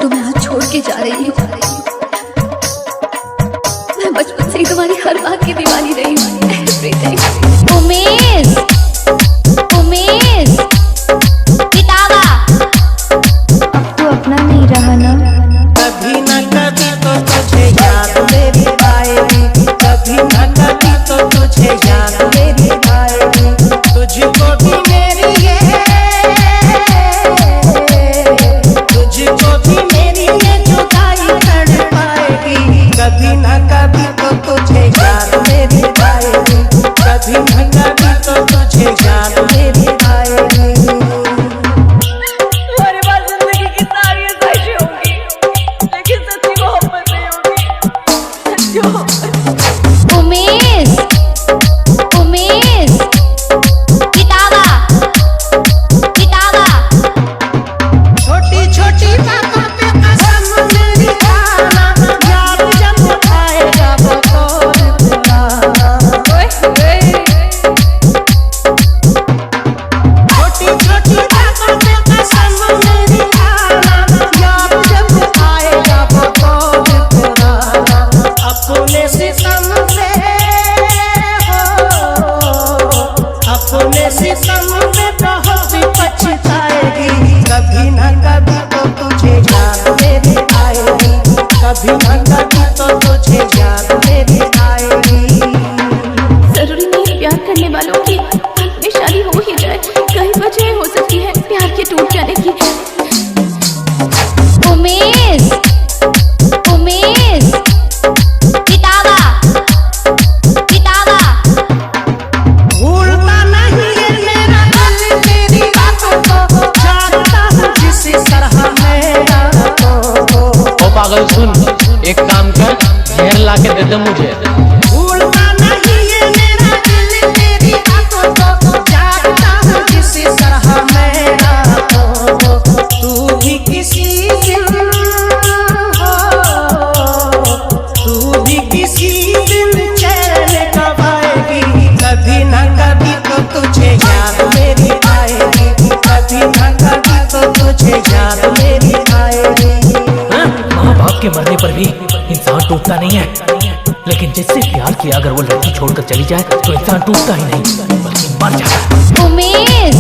तुम्हें आज छोड़ के जा रही हूँ। मैं बचपन से ही तुम्हारी हर बात की दीवानी रही हूँ। उमेश, उमेश, किताबा, अब तो अपना नहीं रहा ना। कभी न कभी तो तुझे याद मेरी आएगी, कभी न कभी तो तुझे याद मेरी आएगी। तुझको भी मेरी तुझको भी मेरी ये जुदाई कर पाएगी। कभी न कभी तो तुझे याद मेरी आएगी, कभी न कभी तो तुझे याद मेरी आएगी। हमारे पास जिंदगी की सारी ख्वाहिशें होंगी, लेकिन सच्ची मोहब्बत नहीं होगी। सच्ची मोहब्बत। उमेश, उमेश, किताबा, किताबा, छोटी छोटी बातों पे कसम मेरी खाना, याद जब आएगा वो कौन भुलाना। छोटी छोटी बातों पे कसम मेरी खाना, याद जब आएगा वो कौन भुलाना। अपने सितम पे अपने सितम पे बहुत पछताएगी। कभी न कभी तो तुझे याद मेरी आएगी, कभी न कभी तो तुझे याद मेरी आएगी। जरूरी नहीं प्यार करने वालों की में शादी हो ही जाए, कई वजह हो सकती है प्यार के टूट जाने की। उमेश, उमेश, किताबा, किताबा, भूलता नहीं है मेरा दिल तेरी बातों को, जानता हूँ जिस तरह मेरा को। ओ पागल सुन, एक काम कर, जहर ला के दे दे मुझे। भूलता नहीं है मेरा दिल तेरी बातों को, जानता हूँ जिस तरह मेरा को। तू भी किसी दिन हो, तू भी किसी दिन चैन कब आएगी। कभी न कभी तो तुझे याद मेरी आएगी, कभी न कभी तो तुझे याद मेरी आएगी। माँ बाप के मरने पर भी इंसान टूटता नहीं है, लेकिन जिससे प्यार किया अगर वो लड़की छोड़कर चली जाए तो इंसान टूटता ही नहीं बल्कि मर जाता है। उमेश।